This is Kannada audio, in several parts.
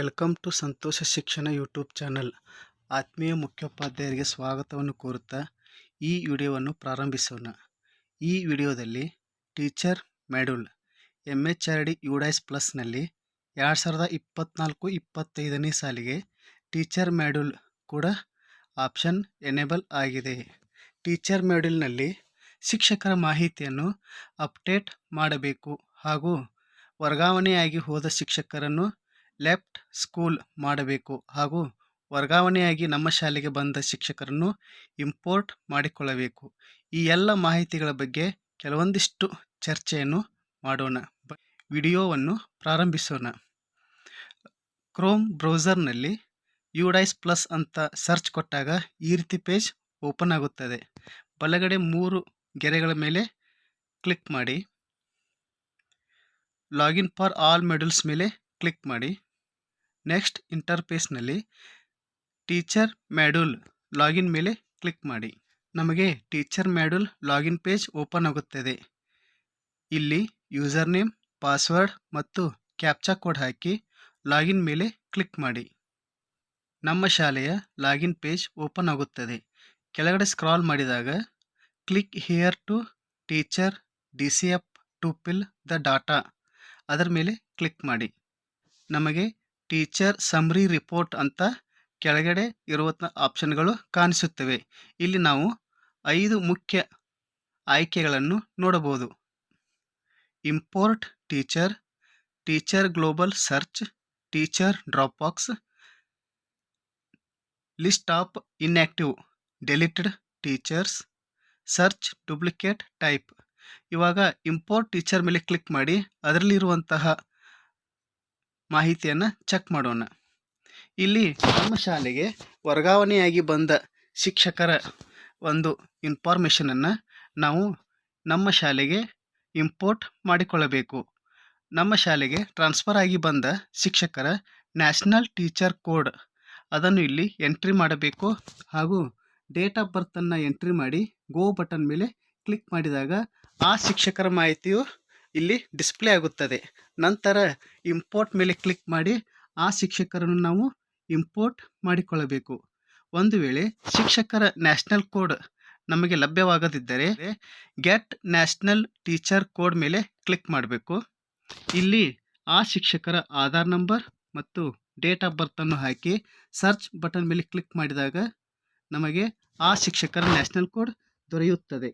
ವೆಲ್ಕಮ್ ಟು ಸಂತೋಷ ಶಿಕ್ಷಣ ಯೂಟ್ಯೂಬ್ ಚಾನಲ್. ಆತ್ಮೀಯ ಮುಖ್ಯೋಪಾಧ್ಯಾಯರಿಗೆ ಸ್ವಾಗತವನ್ನು ಕೋರುತ್ತಾ ಈ ವಿಡಿಯೋವನ್ನು ಪ್ರಾರಂಭಿಸೋಣ. ಈ ವಿಡಿಯೋದಲ್ಲಿ ಟೀಚರ್ ಮಾಡ್ಯೂಲ್ MHRD UDICE ಪ್ಲಸ್ನಲ್ಲಿ 2024-25ನೇ ಸಾಲಿಗೆ ಟೀಚರ್ ಮಾಡ್ಯೂಲ್ ಕೂಡ ಆಪ್ಷನ್ ಎನೇಬಲ್ ಆಗಿದೆ. ಟೀಚರ್ ಮಾಡ್ಯೂಲ್ನಲ್ಲಿ ಶಿಕ್ಷಕರ ಮಾಹಿತಿಯನ್ನು ಅಪ್ಡೇಟ್ ಮಾಡಬೇಕು ಹಾಗೂ ವರ್ಗಾವಣೆಯಾಗಿ ಹೋದ ಶಿಕ್ಷಕರನ್ನು ಲೆಫ್ಟ್ ಸ್ಕೂಲ್ ಮಾಡಬೇಕು ಹಾಗೂ ವರ್ಗಾವಣೆಯಾಗಿ ನಮ್ಮ ಶಾಲೆಗೆ ಬಂದ ಶಿಕ್ಷಕರನ್ನು ಇಂಪೋರ್ಟ್ ಮಾಡಿಕೊಳ್ಳಬೇಕು. ಈ ಎಲ್ಲ ಮಾಹಿತಿಗಳ ಬಗ್ಗೆ ಕೆಲವೊಂದಿಷ್ಟು ಚರ್ಚೆಯನ್ನು ಮಾಡೋಣ. ವಿಡಿಯೋವನ್ನು ಪ್ರಾರಂಭಿಸೋಣ. ಕ್ರೋಮ್ ಬ್ರೌಸರ್ನಲ್ಲಿ UDICE ಪ್ಲಸ್ ಅಂತ ಸರ್ಚ್ ಕೊಟ್ಟಾಗ ಈ ರೀತಿ ಪೇಜ್ ಓಪನ್ ಆಗುತ್ತದೆ. ಬಲಗಡೆ 3 ಗೆರೆಗಳ ಮೇಲೆ ಕ್ಲಿಕ್ ಮಾಡಿ. ಲಾಗಿನ್ ಫಾರ್ ಆಲ್ ಮಾಡ್ಯೂಲ್ಸ್ ಮೇಲೆ ಕ್ಲಿಕ್ ಮಾಡಿ. ನೆಕ್ಸ್ಟ್ ಇಂಟರ್ಫೇಸ್ನಲ್ಲಿ ಟೀಚರ್ ಮಾಡ್ಯೂಲ್ ಲಾಗಿನ್ ಮೇಲೆ ಕ್ಲಿಕ್ ಮಾಡಿ. ನಮಗೆ teacher module login page open ಆಗುತ್ತದೆ. ಇಲ್ಲಿ ಯೂಸರ್ ನೇಮ್, ಪಾಸ್ವರ್ಡ್ ಮತ್ತು ಕ್ಯಾಪ್ಚಾ ಕೋಡ್ ಹಾಕಿ ಲಾಗಿನ್ ಮೇಲೆ ಕ್ಲಿಕ್ ಮಾಡಿ. ನಮ್ಮ ಶಾಲೆಯ ಲಾಗಿನ್ ಪೇಜ್ ಓಪನ್ ಆಗುತ್ತದೆ. ಕೆಳಗಡೆ ಸ್ಕ್ರಾಲ್ ಮಾಡಿದಾಗ click here to teacher DCF to fill the data ಅದರ ಮೇಲೆ ಕ್ಲಿಕ್ ಮಾಡಿ. ನಮಗೆ ಟೀಚರ್ ಸಮ್ಮರಿ ರಿಪೋರ್ಟ್ ಅಂತ ಕೆಳಗಡೆ ಇರುವ ಆಪ್ಷನ್ಗಳು ಕಾಣಿಸುತ್ತವೆ. ಇಲ್ಲಿ ನಾವು 5 ಮುಖ್ಯ ಆಯ್ಕೆಗಳನ್ನು ನೋಡಬಹುದು. Import teacher, teacher global search, teacher Dropbox, list of inactive deleted teachers, search duplicate type. ಇವಾಗ ಇಂಪೋರ್ಟ್ ಟೀಚರ್ ಮೇಲೆ ಕ್ಲಿಕ್ ಮಾಡಿ ಅದರಲ್ಲಿರುವಂತಹ ಮಾಹಿತಿಯನ್ನು ಚೆಕ್ ಮಾಡೋಣ. ಇಲ್ಲಿ ನಮ್ಮ ಶಾಲೆಗೆ ವರ್ಗಾವಣೆಯಾಗಿ ಬಂದ ಶಿಕ್ಷಕರ ಒಂದು ಇನ್ಫಾರ್ಮೇಷನನ್ನು ನಾವು ನಮ್ಮ ಶಾಲೆಗೆ ಇಂಪೋರ್ಟ್ ಮಾಡಿಕೊಳ್ಳಬೇಕು. ನಮ್ಮ ಶಾಲೆಗೆ ಟ್ರಾನ್ಸ್ಫರ್ ಆಗಿ ಬಂದ ಶಿಕ್ಷಕರ ನ್ಯಾಷನಲ್ ಟೀಚರ್ ಕೋಡ್ ಅದನ್ನು ಇಲ್ಲಿ ಎಂಟ್ರಿ ಮಾಡಬೇಕು ಹಾಗೂ ಡೇಟ್ ಆಫ್ ಬರ್ತನ್ನು ಎಂಟ್ರಿ ಮಾಡಿ ಗೋ ಬಟನ್ ಮೇಲೆ ಕ್ಲಿಕ್ ಮಾಡಿದಾಗ ಆ ಶಿಕ್ಷಕರ ಮಾಹಿತಿಯು ಇಲ್ಲಿ ಡಿಸ್ಪ್ಲೇ ಆಗುತ್ತದೆ. ನಂತರ ಇಂಪೋರ್ಟ್ ಮೇಲೆ ಕ್ಲಿಕ್ ಮಾಡಿ ಆ ಶಿಕ್ಷಕರನ್ನು ನಾವು ಇಂಪೋರ್ಟ್ ಮಾಡಿಕೊಳ್ಳಬೇಕು. ಒಂದು ವೇಳೆ ಶಿಕ್ಷಕರ ನ್ಯಾಷನಲ್ ಕೋಡ್ ನಮಗೆ ಲಭ್ಯವಾಗದಿದ್ದರೆ ಗೆಟ್ ನ್ಯಾಷನಲ್ ಟೀಚರ್ ಕೋಡ್ ಮೇಲೆ ಕ್ಲಿಕ್ ಮಾಡಬೇಕು. ಇಲ್ಲಿ ಆ ಶಿಕ್ಷಕರ ಆಧಾರ್ ನಂಬರ್ ಮತ್ತು ಡೇಟ್ ಆಫ್ ಬರ್ತನ್ನು ಹಾಕಿ ಸರ್ಚ್ ಬಟನ್ ಮೇಲೆ ಕ್ಲಿಕ್ ಮಾಡಿದಾಗ ನಮಗೆ ಆ ಶಿಕ್ಷಕರ ನ್ಯಾಷನಲ್ ಕೋಡ್ ದೊರೆಯುತ್ತದೆ.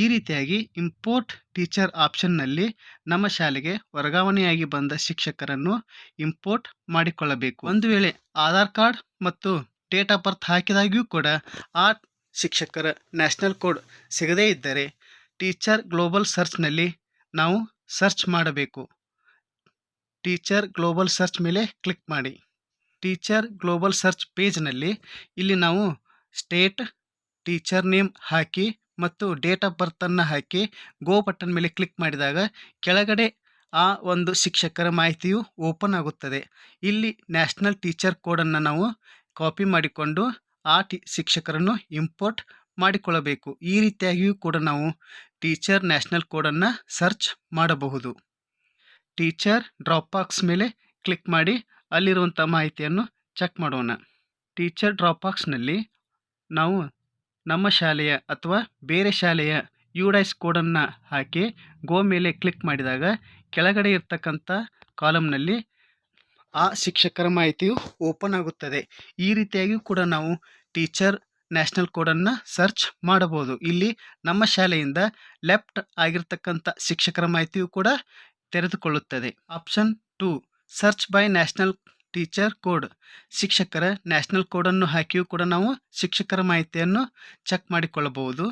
ಈ ರೀತಿಯಾಗಿ ಇಂಪೋರ್ಟ್ ಟೀಚರ್ ಆಪ್ಷನ್ನಲ್ಲಿ ನಮ್ಮ ಶಾಲೆಗೆ ವರ್ಗಾವಣೆಯಾಗಿ ಬಂದ ಶಿಕ್ಷಕರನ್ನು ಇಂಪೋರ್ಟ್ ಮಾಡಿಕೊಳ್ಳಬೇಕು. ಒಂದು ವೇಳೆ ಆಧಾರ್ ಕಾರ್ಡ್ ಮತ್ತು ಡೇಟ್ ಆಫ್ ಬರ್ತ್ ಹಾಕಿದಾಗ್ಯೂ ಕೂಡ ಆ ಶಿಕ್ಷಕರ ನ್ಯಾಷನಲ್ ಕೋಡ್ ಸಿಗದೇ ಇದ್ದರೆ ಟೀಚರ್ ಗ್ಲೋಬಲ್ ಸರ್ಚ್ನಲ್ಲಿ ನಾವು ಸರ್ಚ್ ಮಾಡಬೇಕು. ಟೀಚರ್ ಗ್ಲೋಬಲ್ ಸರ್ಚ್ ಮೇಲೆ ಕ್ಲಿಕ್ ಮಾಡಿ. ಟೀಚರ್ ಗ್ಲೋಬಲ್ ಸರ್ಚ್ ಪೇಜ್ನಲ್ಲಿ ಇಲ್ಲಿ ನಾವು ಸ್ಟೇಟ್, ಟೀಚರ್ ನೇಮ್ ಹಾಕಿ ಮತ್ತು ಡೇಟ್ ಆಫ್ ಬರ್ತನ್ನು ಹಾಕಿ ಗೋ ಬಟನ್ ಮೇಲೆ ಕ್ಲಿಕ್ ಮಾಡಿದಾಗ ಕೆಳಗಡೆ ಆ ಒಂದು ಶಿಕ್ಷಕರ ಮಾಹಿತಿಯು ಓಪನ್ ಆಗುತ್ತದೆ. ಇಲ್ಲಿ ನ್ಯಾಷನಲ್ ಟೀಚರ್ ಕೋಡನ್ನು ನಾವು ಕಾಪಿ ಮಾಡಿಕೊಂಡು ಆ ಶಿಕ್ಷಕರನ್ನು ಇಂಪೋರ್ಟ್ ಮಾಡಿಕೊಳ್ಳಬೇಕು. ಈ ರೀತಿಯಾಗಿಯೂ ಕೂಡ ನಾವು ಟೀಚರ್ ನ್ಯಾಷನಲ್ ಕೋಡನ್ನು ಸರ್ಚ್ ಮಾಡಬಹುದು. ಟೀಚರ್ ಡ್ರಾಪ್ಬಾಕ್ಸ್ ಮೇಲೆ ಕ್ಲಿಕ್ ಮಾಡಿ ಅಲ್ಲಿರುವಂಥ ಮಾಹಿತಿಯನ್ನು ಚೆಕ್ ಮಾಡೋಣ. ಟೀಚರ್ ಡ್ರಾಪ್ಬಾಕ್ಸ್ನಲ್ಲಿ ನಾವು ನಮ್ಮ ಶಾಲೆಯ ಅಥವಾ ಬೇರೆ ಶಾಲೆಯ UDICE ಕೋಡನ್ನು ಹಾಕಿ ಗೋ ಮೇಲೆ ಕ್ಲಿಕ್ ಮಾಡಿದಾಗ ಕೆಳಗಡೆ ಇರ್ತಕ್ಕಂಥ ಕಾಲಮ್ನಲ್ಲಿ ಆ ಶಿಕ್ಷಕರ ಮಾಹಿತಿಯು ಓಪನ್ ಆಗುತ್ತದೆ. ಈ ರೀತಿಯಾಗಿ ಕೂಡ ನಾವು ಟೀಚರ್ ನ್ಯಾಷನಲ್ ಕೋಡನ್ನು ಸರ್ಚ್ ಮಾಡಬಹುದು. ಇಲ್ಲಿ ನಮ್ಮ ಶಾಲೆಯಿಂದ ಲೆಫ್ಟ್ ಆಗಿರ್ತಕ್ಕಂಥ ಶಿಕ್ಷಕರ ಮಾಹಿತಿಯು ಕೂಡ ತೆರೆದುಕೊಳ್ಳುತ್ತದೆ. Option 2 search by national teacher code. ಶಿಕ್ಷಕರ ನ್ಯಾಷನಲ್ ಕೋಡನ್ನು ಹಾಕಿಯೂ ಕೂಡ ನಾವು ಶಿಕ್ಷಕರ ಮಾಹಿತಿಯನ್ನು ಚೆಕ್ ಮಾಡಿಕೊಳ್ಳಬಹುದು.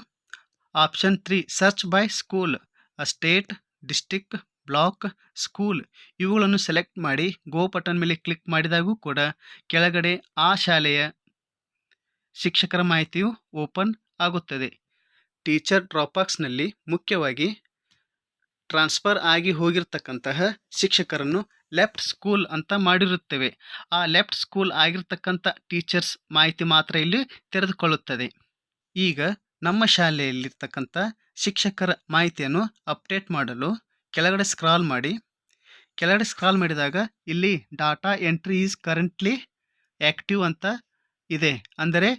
Option 3 search by school, state, district, block, school ಇವುಗಳನ್ನು ಸೆಲೆಕ್ಟ್ ಮಾಡಿ ಗೋ ಬಟನ್ ಮೇಲೆ ಕ್ಲಿಕ್ ಮಾಡಿದಾಗೂ ಕೂಡ ಕೆಳಗಡೆ ಆ ಶಾಲೆಯ ಶಿಕ್ಷಕರ ಮಾಹಿತಿಯು ಓಪನ್ ಆಗುತ್ತದೆ. ಟೀಚರ್ ಡ್ರಾಪ್ಬಾಕ್ಸ್ನಲ್ಲಿ ಮುಖ್ಯವಾಗಿ ಟ್ರಾನ್ಸ್ಫರ್ ಆಗಿ ಹೋಗಿರ್ತಕ್ಕಂತಹ ಶಿಕ್ಷಕರನ್ನು ಲೆಫ್ಟ್ ಸ್ಕೂಲ್ ಅಂತ ಮಾಡಿರುತ್ತೇವೆ. ಆ ಲೆಫ್ಟ್ ಸ್ಕೂಲ್ ಆಗಿರ್ತಕ್ಕಂಥ ಟೀಚರ್ಸ್ ಮಾಹಿತಿ ಮಾತ್ರ ಇಲ್ಲಿ ತೆರೆದುಕೊಳ್ಳುತ್ತದೆ. ಈಗ ನಮ್ಮ ಶಾಲೆಯಲ್ಲಿರ್ತಕ್ಕಂಥ ಶಿಕ್ಷಕರ ಮಾಹಿತಿಯನ್ನು ಅಪ್ಡೇಟ್ ಮಾಡಲು ಕೆಳಗಡೆ ಸ್ಕ್ರಾಲ್ ಮಾಡಿ ಕೆಳಗಡೆ ಸ್ಕ್ರಾಲ್ ಮಾಡಿದಾಗ ಇಲ್ಲಿ data entry is currently active ಅಂತ ಇದೆ. ಅಂದರೆ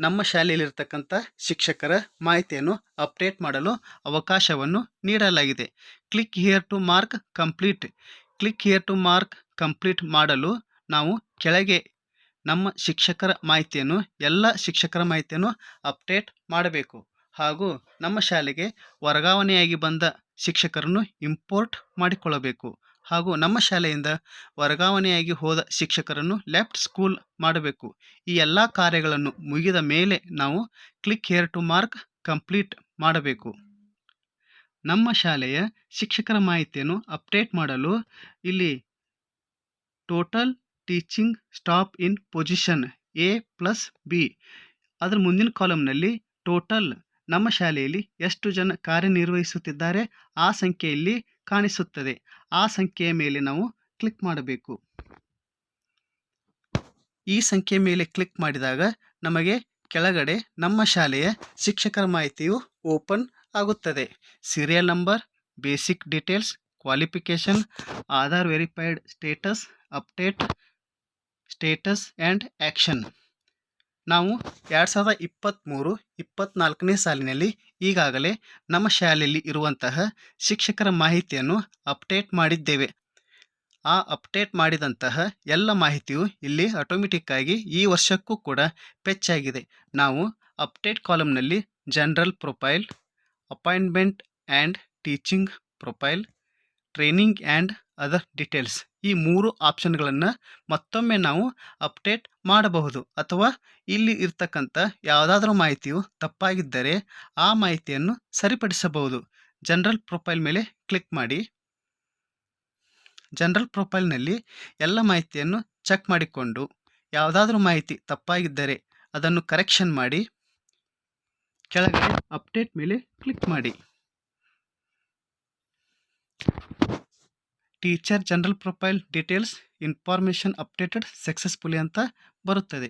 ನಮ್ಮ ಶಾಲೆಯಲ್ಲಿರ್ತಕ್ಕಂಥ ಶಿಕ್ಷಕರ ಮಾಹಿತಿಯನ್ನು ಅಪ್ಡೇಟ್ ಮಾಡಲು ಅವಕಾಶವನ್ನು ನೀಡಲಾಗಿದೆ. Click here to mark complete. Click here to mark complete ಮಾಡಲು ನಾವು ಕೆಳಗೆ ನಮ್ಮ ಶಿಕ್ಷಕರ ಮಾಹಿತಿಯನ್ನು ಎಲ್ಲ ಶಿಕ್ಷಕರ ಮಾಹಿತಿಯನ್ನು ಅಪ್ಡೇಟ್ ಮಾಡಬೇಕು. ಹಾಗೂ ನಮ್ಮ ಶಾಲೆಗೆ ವರ್ಗಾವಣೆಯಾಗಿ ಬಂದ ಶಿಕ್ಷಕರನ್ನು ಇಂಪೋರ್ಟ್ ಮಾಡಿಕೊಳ್ಳಬೇಕು. ಹಾಗೂ ನಮ್ಮ ಶಾಲೆಯಿಂದ ವರ್ಗಾವಣೆಯಾಗಿ ಹೋದ ಶಿಕ್ಷಕರನ್ನು ಲೆಫ್ಟ್ ಸ್ಕೂಲ್ ಮಾಡಬೇಕು. ಈ ಎಲ್ಲ ಕಾರ್ಯಗಳನ್ನು ಮುಗಿದ ಮೇಲೆ ನಾವು click here to mark complete ಮಾಡಬೇಕು. ನಮ್ಮ ಶಾಲೆಯ ಶಿಕ್ಷಕರ ಮಾಹಿತಿಯನ್ನು ಅಪ್ಡೇಟ್ ಮಾಡಲು ಇಲ್ಲಿ total teaching staff in position A+B, ಅದರ ಮುಂದಿನ ಕಾಲಮ್ನಲ್ಲಿ ಟೋಟಲ್ ನಮ್ಮ ಶಾಲೆಯಲ್ಲಿ ಎಷ್ಟು ಜನ ಕಾರ್ಯನಿರ್ವಹಿಸುತ್ತಿದ್ದಾರೆ ಆ ಸಂಖ್ಯೆಯಲ್ಲಿ ಕಾಣಿಸುತ್ತದೆ. ಆ ಸಂಖ್ಯೆಯ ಮೇಲೆ ನಾವು ಕ್ಲಿಕ್ ಮಾಡಬೇಕು. ಈ ಸಂಖ್ಯೆ ಮೇಲೆ ಕ್ಲಿಕ್ ಮಾಡಿದಾಗ ನಮಗೆ ಕೆಳಗಡೆ ನಮ್ಮ ಶಾಲೆಯ ಶಿಕ್ಷಕರ ಮಾಹಿತಿಯು ಓಪನ್ ಆಗುತ್ತದೆ. Serial number, basic details, qualification, Aadhaar verified status, update status and action. ನಾವು 2023-24ನೇ ಸಾಲಿನಲ್ಲಿ ಈಗಾಗಲೇ ನಮ್ಮ ಶಾಲೆಯಲ್ಲಿ ಇರುವಂತಹ ಶಿಕ್ಷಕರ ಮಾಹಿತಿಯನ್ನು ಅಪ್ಡೇಟ್ ಮಾಡಿದ್ದೇವೆ. ಆ ಅಪ್ಡೇಟ್ ಮಾಡಿದಂತಹ ಎಲ್ಲ ಮಾಹಿತಿಯು ಇಲ್ಲಿ ಆಟೋಮೆಟಿಕ್ಕಾಗಿ ಈ ವರ್ಷಕ್ಕೂ ಕೂಡ ಫೆಚ್ ಆಗಿದೆ. ನಾವು ಅಪ್ಡೇಟ್ ಕಾಲಮ್ನಲ್ಲಿ general profile, appointment and teaching profile, training and other details, ಈ 3 ಆಪ್ಷನ್ಗಳನ್ನು ಮತ್ತೊಮ್ಮೆ ನಾವು ಅಪ್ಡೇಟ್ ಮಾಡಬಹುದು. ಅಥವಾ ಇಲ್ಲಿ ಇರ್ತಕ್ಕಂಥ ಯಾವುದಾದ್ರೂ ಮಾಹಿತಿಯು ತಪ್ಪಾಗಿದ್ದರೆ ಆ ಮಾಹಿತಿಯನ್ನು ಸರಿಪಡಿಸಬಹುದು. ಜನರಲ್ ಪ್ರೊಫೈಲ್ ಮೇಲೆ ಕ್ಲಿಕ್ ಮಾಡಿ. ಜನರಲ್ ಪ್ರೊಫೈಲ್ನಲ್ಲಿ ಎಲ್ಲ ಮಾಹಿತಿಯನ್ನು ಚೆಕ್ ಮಾಡಿಕೊಂಡು ಯಾವುದಾದ್ರೂ ಮಾಹಿತಿ ತಪ್ಪಾಗಿದ್ದರೆ ಅದನ್ನು ಕರೆಕ್ಷನ್ ಮಾಡಿ ಕೆಳಗಡೆ ಅಪ್ಡೇಟ್ ಮೇಲೆ ಕ್ಲಿಕ್ ಮಾಡಿ. Teacher general profile details information updated successfully ಅಂತ ಬರುತ್ತದೆ.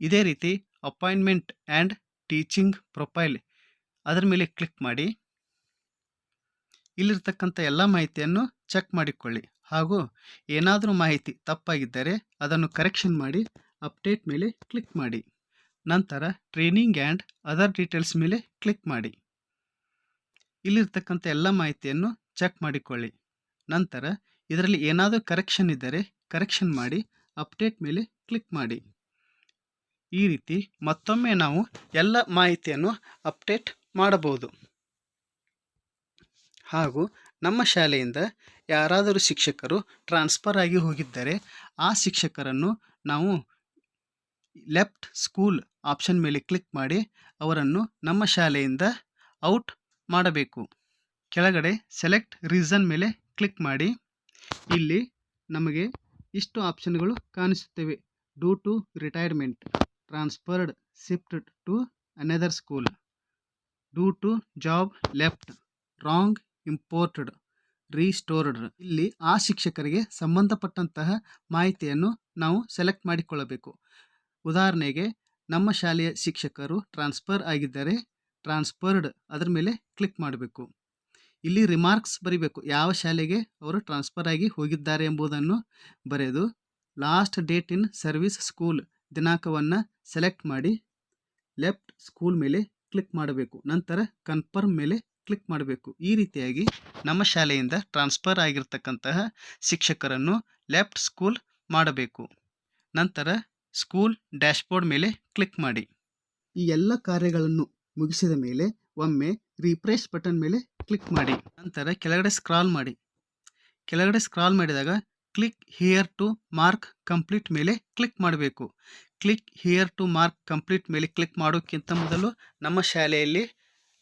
ಇದೇ ರೀತಿ ಅಪಾಯಿಂಟ್ಮೆಂಟ್ ಆ್ಯಂಡ್ ಟೀಚಿಂಗ್ ಪ್ರೊಫೈಲ್ ಅದರ ಮೇಲೆ ಕ್ಲಿಕ್ ಮಾಡಿ. ಇಲ್ಲಿರ್ತಕ್ಕಂಥ ಎಲ್ಲ ಮಾಹಿತಿಯನ್ನು ಚೆಕ್ ಮಾಡಿಕೊಳ್ಳಿ. ಹಾಗೂ ಏನಾದರೂ ಮಾಹಿತಿ ತಪ್ಪಾಗಿದ್ದರೆ ಅದನ್ನು ಕರೆಕ್ಷನ್ ಮಾಡಿ ಅಪ್ಡೇಟ್ ಮೇಲೆ ಕ್ಲಿಕ್ ಮಾಡಿ. ನಂತರ ಟ್ರೈನಿಂಗ್ ಆ್ಯಂಡ್ ಅದರ್ ಡೀಟೇಲ್ಸ್ ಮೇಲೆ ಕ್ಲಿಕ್ ಮಾಡಿ. ಇಲ್ಲಿರ್ತಕ್ಕಂಥ ಎಲ್ಲ ಮಾಹಿತಿಯನ್ನು ಚೆಕ್ ಮಾಡಿಕೊಳ್ಳಿ. ನಂತರ ಇದರಲ್ಲಿ ಏನಾದರೂ ಕರೆಕ್ಷನ್ ಇದ್ದರೆ ಕರೆಕ್ಷನ್ ಮಾಡಿ ಅಪ್ಡೇಟ್ ಮೇಲೆ ಕ್ಲಿಕ್ ಮಾಡಿ. ಈ ರೀತಿ ಮತ್ತೊಮ್ಮೆ ನಾವು ಎಲ್ಲ ಮಾಹಿತಿಯನ್ನು ಅಪ್ಡೇಟ್ ಮಾಡಬಹುದು. ಹಾಗೂ ನಮ್ಮ ಶಾಲೆಯಿಂದ ಯಾರಾದರೂ ಶಿಕ್ಷಕರು ಟ್ರಾನ್ಸ್ಫರ್ ಆಗಿ ಹೋಗಿದ್ದರೆ ಆ ಶಿಕ್ಷಕರನ್ನು ನಾವು ಲೆಫ್ಟ್ ಸ್ಕೂಲ್ ಆಪ್ಷನ್ ಮೇಲೆ ಕ್ಲಿಕ್ ಮಾಡಿ ಅವರನ್ನು ನಮ್ಮ ಶಾಲೆಯಿಂದ ಔಟ್ ಮಾಡಬೇಕು. ಕೆಳಗಡೆ ಸೆಲೆಕ್ಟ್ ರೀಸನ್ ಮೇಲೆ ಕ್ಲಿಕ್ ಮಾಡಿ. ಇಲ್ಲಿ ನಮಗೆ ಇಷ್ಟು ಆಪ್ಷನ್ಗಳು ಕಾಣಿಸುತ್ತವೆ. Due to retirement, transferred, shifted to another school, due to job left, wrong imported, restored. ಇಲ್ಲಿ ಆ ಶಿಕ್ಷಕರಿಗೆ ಸಂಬಂಧಪಟ್ಟಂತಹ ಮಾಹಿತಿಯನ್ನು ನಾವು ಸೆಲೆಕ್ಟ್ ಮಾಡಿಕೊಳ್ಳಬೇಕು. ಉದಾಹರಣೆಗೆ ನಮ್ಮ ಶಾಲೆಯ ಶಿಕ್ಷಕರು ಟ್ರಾನ್ಸ್ಫರ್ ಆಗಿದ್ದರೆ ಟ್ರಾನ್ಸ್ಫರ್ಡ್ ಅದರ ಮೇಲೆ ಕ್ಲಿಕ್ ಮಾಡಬೇಕು. ಇಲ್ಲಿ ರಿಮಾರ್ಕ್ಸ್ ಬರೀಬೇಕು, ಯಾವ ಶಾಲೆಗೆ ಅವರು ಟ್ರಾನ್ಸ್ಫರ್ ಆಗಿ ಹೋಗಿದ್ದಾರೆ ಎಂಬುದನ್ನು ಬರೆದು ಲಾಸ್ಟ್ ಡೇಟ್ ಇನ್ ಸರ್ವಿಸ್ ಸ್ಕೂಲ್ ದಿನಾಂಕವನ್ನು ಸೆಲೆಕ್ಟ್ ಮಾಡಿ ಲೆಫ್ಟ್ ಸ್ಕೂಲ್ ಮೇಲೆ ಕ್ಲಿಕ್ ಮಾಡಬೇಕು. ನಂತರ ಕನ್ಫರ್ಮ್ ಮೇಲೆ ಕ್ಲಿಕ್ ಮಾಡಬೇಕು. ಈ ರೀತಿಯಾಗಿ ನಮ್ಮ ಶಾಲೆಯಿಂದ ಟ್ರಾನ್ಸ್ಫರ್ ಆಗಿರ್ತಕ್ಕಂತಹ ಶಿಕ್ಷಕರನ್ನು ಲೆಫ್ಟ್ ಸ್ಕೂಲ್ ಮಾಡಬೇಕು. ನಂತರ ಸ್ಕೂಲ್ ಡ್ಯಾಶ್ಬೋರ್ಡ್ ಮೇಲೆ ಕ್ಲಿಕ್ ಮಾಡಿ. ಈ ಎಲ್ಲ ಕಾರ್ಯಗಳನ್ನು ಮುಗಿಸಿದ ಮೇಲೆ ಒಮ್ಮೆ ರಿಫ್ರೆಶ್ ಬಟನ್ ಮೇಲೆ ಕ್ಲಿಕ್ ಮಾಡಿ. ನಂತರ ಕೆಳಗಡೆ ಸ್ಕ್ರಾಲ್ ಮಾಡಿ. ಕೆಳಗಡೆ ಸ್ಕ್ರಾಲ್ ಮಾಡಿದಾಗ click here to mark complete ಮೇಲೆ ಕ್ಲಿಕ್ ಮಾಡಬೇಕು. Click here to mark complete ಮೇಲೆ ಕ್ಲಿಕ್ ಮಾಡೋಕ್ಕಿಂತ ಮೊದಲು ನಮ್ಮ ಶಾಲೆಯಲ್ಲಿ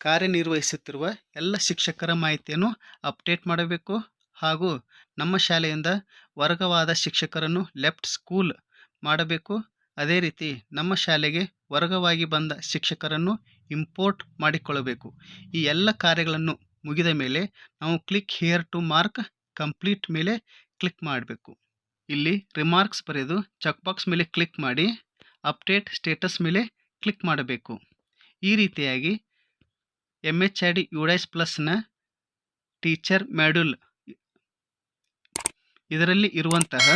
ಕಾರ್ಯನಿರ್ವಹಿಸುತ್ತಿರುವ ಎಲ್ಲ ಶಿಕ್ಷಕರ ಮಾಹಿತಿಯನ್ನು ಅಪ್ಡೇಟ್ ಮಾಡಬೇಕು. ಹಾಗೂ ನಮ್ಮ ಶಾಲೆಯಿಂದ ವರ್ಗವಾದ ಶಿಕ್ಷಕರನ್ನು ಲೆಫ್ಟ್ ಸ್ಕೂಲ್ ಮಾಡಬೇಕು. ಅದೇ ರೀತಿ ನಮ್ಮ ಶಾಲೆಗೆ ವರ್ಗವಾಗಿ ಬಂದ ಶಿಕ್ಷಕರನ್ನು ಇಂಪೋರ್ಟ್ ಮಾಡಿಕೊಳ್ಳಬೇಕು. ಈ ಎಲ್ಲ ಕಾರ್ಯಗಳನ್ನು ಮುಗಿದ ಮೇಲೆ ನಾವು click here to mark complete ಮೇಲೆ ಕ್ಲಿಕ್ ಮಾಡಬೇಕು. ಇಲ್ಲಿ ರಿಮಾರ್ಕ್ಸ್ ಬರೆದು ಚೆಕ್ ಬಾಕ್ಸ್ ಮೇಲೆ ಕ್ಲಿಕ್ ಮಾಡಿ ಅಪ್ಡೇಟ್ ಸ್ಟೇಟಸ್ ಮೇಲೆ ಕ್ಲಿಕ್ ಮಾಡಬೇಕು. ಈ ರೀತಿಯಾಗಿ MHID UDICE ಪ್ಲಸ್ನ ಟೀಚರ್ ಮಾಡ್ಯೂಲ್ ಇದರಲ್ಲಿ ಇರುವಂತಹ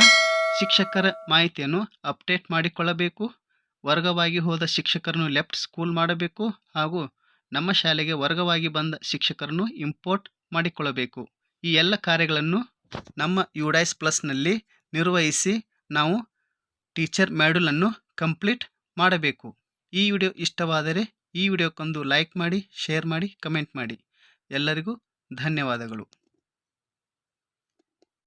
ಶಿಕ್ಷಕರ ಮಾಹಿತಿಯನ್ನು ಅಪ್ಡೇಟ್ ಮಾಡಿಕೊಳ್ಳಬೇಕು. ವರ್ಗವಾಗಿ ಹೋದ ಶಿಕ್ಷಕರನ್ನು ಲೆಫ್ಟ್ ಸ್ಕೂಲ್ ಮಾಡಬೇಕು ಹಾಗೂ ನಮ್ಮ ಶಾಲೆಗೆ ವರ್ಗವಾಗಿ ಬಂದ ಶಿಕ್ಷಕರನ್ನು ಇಂಪೋರ್ಟ್ ಮಾಡಿಕೊಳ್ಳಬೇಕು. ಈ ಎಲ್ಲ ಕಾರ್ಯಗಳನ್ನು ನಮ್ಮ ಯುಡೈಸ್ ಪ್ಲಸ್ನಲ್ಲಿ ನಿರ್ವಹಿಸಿ ನಾವು ಟೀಚರ್ ಮಾಡ್ಯೂಲನ್ನು ಕಂಪ್ಲೀಟ್ ಮಾಡಬೇಕು. ಈ ವಿಡಿಯೋ ಇಷ್ಟವಾದರೆ ಈ ವಿಡಿಯೋಕ್ಕೊಂದು ಲೈಕ್ ಮಾಡಿ, ಶೇರ್ ಮಾಡಿ, ಕಮೆಂಟ್ ಮಾಡಿ. ಎಲ್ಲರಿಗೂ ಧನ್ಯವಾದಗಳು.